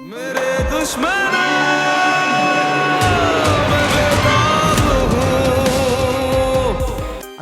मेरे दुश्मन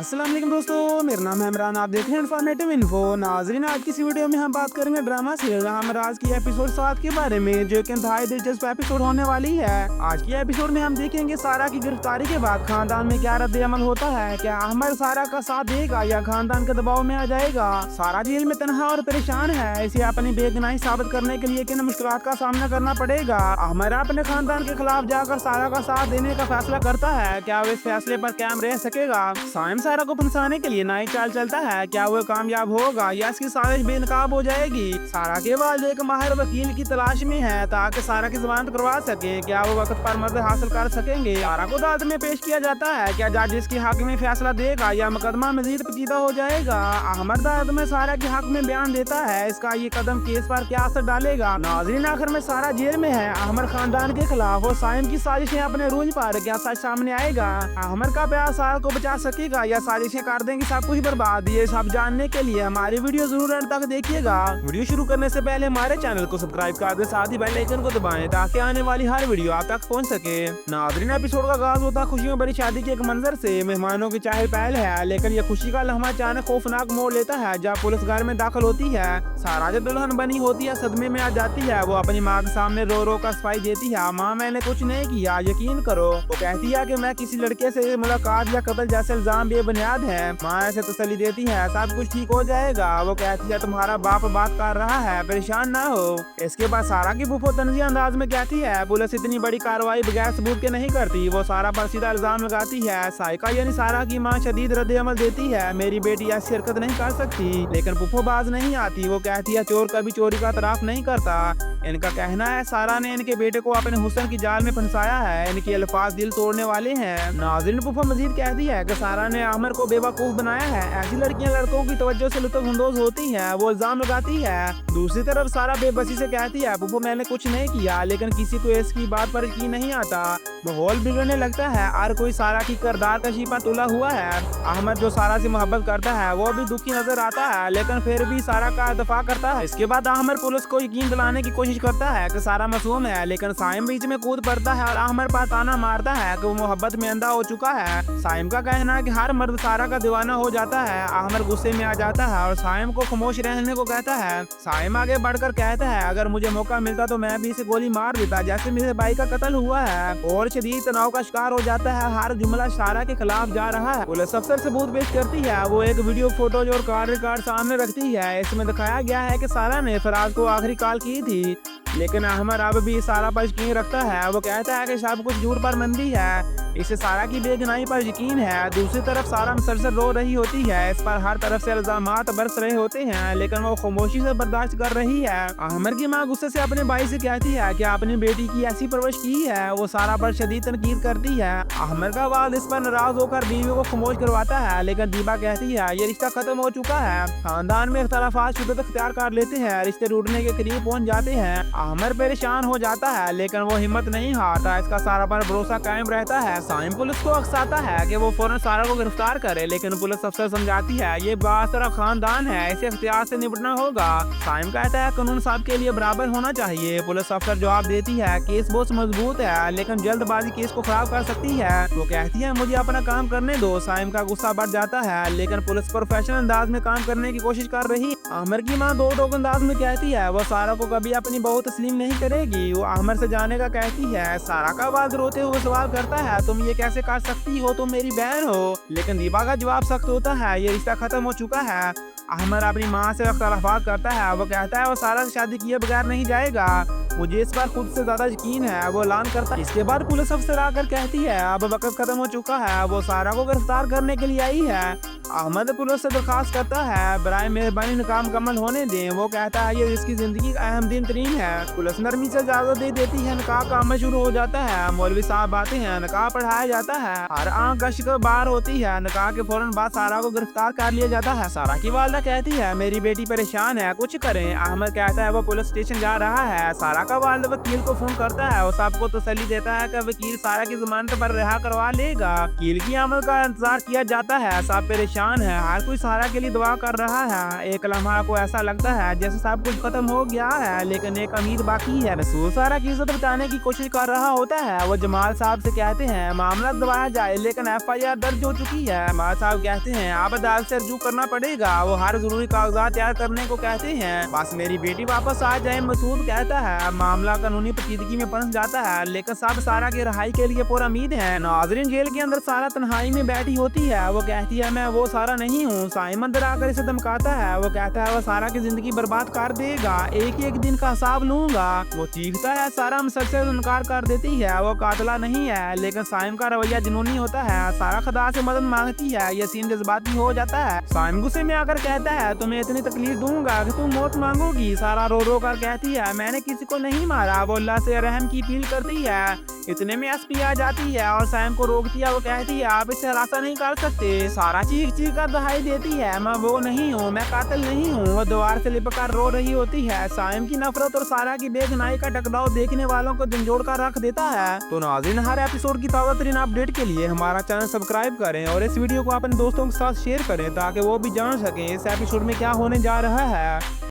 अस्सलाम वालेकुम दोस्तों, मेरा नाम है इमरान। आप देख रहे हैं इन्फॉर्मेटिव इन्फो। नाज़रीन, आज की इस वीडियो में हम बात करेंगे ड्रामा सीरियल हमराज की एपिसोड 7 के बारे में, जो कि इंतहाई दिलचस्प एपिसोड होने वाली है। आज की एपिसोड में हम देखेंगे सारा की गिरफ्तारी के बाद खानदान में क्या रद्द अमल होता है। क्या अहमद सारा का साथ देगा या खानदान के दबाव में आ जाएगा। सारा जेल में तनहा और परेशान है, इसे अपनी बेगुनाही साबित करने के लिए किन मुश्किलात का सामना करना पड़ेगा। अहमद अपने खानदान के खिलाफ जाकर सारा का साथ देने का फैसला करता है। क्या वो इस फैसले पर कायम रह सकेगा। साइम सारा को फंसाने के लिए नई चाल चलता है। क्या वो कामयाब होगा या इसकी साजिश बेनकाब हो जाएगी। सारा के वालिद एक माहिर वकील की तलाश में है ताकि सारा की जमानत करवा सके। क्या वो वक्त पर मदद हासिल कर सकेंगे। सारा को अदालत में पेश किया जाता है। क्या जज इसके हक में फैसला देगा या मुकदमा मजीद पेचीदा हो जाएगा। अहमद अदालत में सारा के हक में बयान देता है। इसका ये कदम केस पर क्या असर डालेगा। नाज़रीन, आखिर में सारा जेल में है। अहमद खानदान के खिलाफ और साइम की साजिशें अपने रूज पर क्या सच सामने आएगा। अहमद का प्यार सारा को बचा सकेगा या साजिशें कर देंगी सब कुछ बर्बाद। ये सब जानने के लिए हमारी वीडियो जरूर अंत तक देखिएगा। वीडियो शुरू करने से पहले हमारे चैनल को सब्सक्राइब कर दे, साथ ही बेल आइकन को दबाएं ताकि आने वाली हर वीडियो आप तक पहुंच सके। नाज़रीन, एपिसोड का आगाज होता खुशियों भरी शादी के एक मंजर से। मेहमानों की चहल पहल है, लेकिन ये खुशी का लम्हा अचानक खौफनाक मोड़ लेता है जब पुलिस घर में दाखिल होती है। सारा जो दुल्हन बनी होती है सदमे में आ जाती है। वो अपनी माँ के सामने रो रो कर सफाई देती है। माँ, मैंने कुछ नहीं किया, यकीन करो। वो कहती है कि मैं किसी लड़के से मुलाकात या कत्ल जैसे इल्जाम बेबुनियाद है। माँ ऐसे तसल्ली देती है, सब कुछ ठीक हो जाएगा। वो कहती है तुम्हारा बाप बात कर रहा है, परेशान ना हो। इसके बाद सारा की फूफो तंज़िया अंदाज में कहती है पुलिस इतनी बड़ी कार्रवाई बगैर सबूत के नहीं करती। वो सारा पर सीधा इल्जाम लगाती है। साइका यानी सारा की माँ शदीद रद्द अमल देती है, मेरी बेटी ऐसी हरकत नहीं कर सकती। लेकिन फूफो बाज नहीं आती। वो कहती है चोर कभी चोरी का तराफ नहीं करता। इनका कहना है सारा ने इनके बेटे को अपने हुस्न की जाल में फंसाया है। इनके अल्फाज दिल तोड़ने वाले हैं। नाज़रीन, फूफो मजीद कहती है कि सारा ने आमिर को बेवकूफ बनाया है। ऐसी लड़कियां लड़कों की तवज्जो से लुत्फअंदोज होती हैं। वो इल्जाम लगाती है। दूसरी तरफ सारा बेबसी से कहती है फूफो मैंने कुछ नहीं किया, लेकिन किसी को इसकी बात पर यकीन नहीं आता। माहौल बिगड़ने लगता है। हर कोई सारा की किरदार कशी पर तुला हुआ है। अहमद जो सारा से मोहब्बत करता है वो भी दुखी नजर आता है, लेकिन फिर भी सारा का दफा करता है। इसके बाद अहमद पुलिस को यकीन दिलाने की कोशिश करता है कि सारा मासूम है, लेकिन साइम बीच में कूद पड़ता है और अहमद पर ताना मारता है कि वो मोहब्बत में अंधा हो चुका है। साइम का कहना है कि हर मर्द सारा का दीवाना हो जाता है। अहमद गुस्से में आ जाता है और साइम को खामोश रहने को कहता है। साइम आगे बढ़कर कहता है अगर मुझे मौका मिलता तो मैं भी इसे गोली मार देता जैसे मेरे भाई का कत्ल हुआ है। और शदीद तनाव का शिकार हो जाता है। हर जुमला सारा के खिलाफ जा रहा है। पुलिस अफसर सबूत पेश करती है। वो एक वीडियो फोटोज और कार रिकॉर्ड सामने रखती है। इसमें दिखाया गया है कि सारा ने फराज को आखिरी कॉल की थी, लेकिन अहमद अब भी सारा पर यकीन रखता है। वो कहता है कि सब कुछ झूठ पर मंदी है। इसे सारा की बेगुनाही पर यकीन है। दूसरी तरफ सारा मुसलसल रो रही होती है। इस पर हर तरफ से इल्जामात बरस रहे होते हैं, लेकिन वो खामोशी से बर्दाश्त कर रही है। अहमद की माँ गुस्से से अपने भाई से कहती है कि आपने बेटी की ऐसी परवरिश की है। वो सारा पर शदीद तनकीद करती है। अहमद का वालिद इस पर नाराज होकर बीवी को खामोश करवाता है, लेकिन दीपा कहती है ये रिश्ता खत्म हो चुका है। खानदान में इख्तलाफात शिद्दत अख्तियार कर लेते हैं, रिश्ते टूटने के करीब पहुँच जाते हैं। अहमद परेशान हो जाता है, लेकिन वो हिम्मत नहीं हारता। इसका सारा पर भरोसा कायम रहता है। साइम पुलिस को अक्साता है कि वो फौरन सारा को गिरफ्तार करे, लेकिन पुलिस अफसर समझाती है ये बासरा खानदान है, इसे इख्तियार से निपटना होगा। साइम कहता है कानून सबके लिए बराबर होना चाहिए। पुलिस अफसर जवाब देती है केस बहुत मजबूत है, लेकिन जल्दबाजी केस को खराब कर सकती है। वो कहती है मुझे अपना काम करने दो। साइम का गुस्सा बढ़ जाता है, लेकिन पुलिस प्रोफेशनल अंदाज में काम करने की कोशिश कर रही। आमिर की माँ दो टोक अंदाज में कहती है वो सारा को कभी अपनी बहू तस्लीम नहीं करेगी। वो आमिर से जाने का कहती है। सारा का वालिद रोते हुए सवाल करता है तुम ये कैसे कर सकती हो, तुम मेरी बहन हो। लेकिन दीपा का जवाब सख्त होता है, ये रिश्ता खत्म हो चुका है। अहमद अपनी माँ से अख्तलाफात करता है। वो कहता है वो सारा से शादी किए बगैर नहीं जाएगा, मुझे इस पर खुद से ज्यादा यकीन है। वो ऐलान करता है। इसके बाद पुलिस अफसर आकर कहती है अब वक्त खत्म हो चुका है। वो सारा को गिरफ्तार करने के लिए आई है। अहमद पुलिस से दरखास्त करता है बराए मेहरबानी निकाह मुकम्मल होने दें। वो कहता है ये इसकी जिंदगी का अहम दिन तरीन है। पुलिस नरमी से इजाजत दे देती है। निकाह का अमल शुरू हो जाता है। मौलवी साहब आते हैं, निकाह पढ़ाया जाता है। हर आंख गश्त बार होती है। निकाह के फौरन बाद सारा को गिरफ्तार कर लिया जाता है। सारा की वालदा कहती है मेरी बेटी परेशान है, कुछ करें। अहमद कहता है वो पुलिस स्टेशन जा रहा है। सारा का वालिद वकील को फोन करता है। वो सबको तसल्ली देता है कि वकील सारा की जमानत पर रिहा करवा लेगा। वकील की आमद का इंतजार किया जाता है। सब परेशान परेशान है। हर कोई सारा के लिए दुआ कर रहा है। एक लम्हा को ऐसा लगता है जैसे सब कुछ खत्म हो गया है, लेकिन एक उम्मीद बाकी है। रसूल सारा की इज्जत बचाने की कोशिश कर रहा होता है। वो जमाल साहब से कहते हैं मामला दबाया जाए, लेकिन FIR दर्ज हो चुकी है। जमाल साहब कहते हैं आप अदालत से रुजू करना पड़ेगा। वो हर जरूरी कागजात तैयार करने को कहते हैं, बस मेरी बेटी वापस आ जाए। मसूद कहता है मामला कानूनी पेचीदगी में फंस जाता है, लेकिन सब सारा की रिहाई के लिए पूरा उम्मीद है। नाजरीन, जेल के अंदर सारा तन्हाई में बैठी होती है। वो कहती है मैं वो सारा नहीं हूँ। साइमन अंदर आकर इसे धमकाता है। वो कहता है वो सारा की जिंदगी बर्बाद कर देगा, एक दिन का हिसाब लूंगा। वो चीखता है, सारा मुसलसल इनकार कर देती है। वो कातला नहीं है, लेकिन साइम का रवैया जुनूनी होता है। सारा खुदा से मदद मांगती है। ये सीन जज्बाती हो जाता है। साइम गुस्से में आकर कहता है तुम्हें इतनी तकलीफ दूंगा कि तुम मौत मांगोगी। सारा रो रो कर कहती है मैंने किसी को नहीं मारा। वो अल्लाह से रहम की अपील करती है। इतने में SP आ जाती है और साइम को रोकती है। वो कहती है आप इसे हरासा नहीं कर सकते। सारा चीख चीख कर दहाई देती है मैं वो नहीं हूँ, मैं कातिल नहीं हूँ। वो दीवार से लिपट कर रो रही होती है। साइम की नफरत और सारा की बेगुनाही का टकराव देखने वालों को झंझोड़ कर रख देता है। तो नाज़रीन, हर एपिसोड की ताज़ा तरीन अपडेट के लिए हमारा चैनल सब्सक्राइब करें और इस वीडियो को अपने दोस्तों के साथ शेयर करें ताकि वो भी जान सकें इस एपिसोड में क्या होने जा रहा है।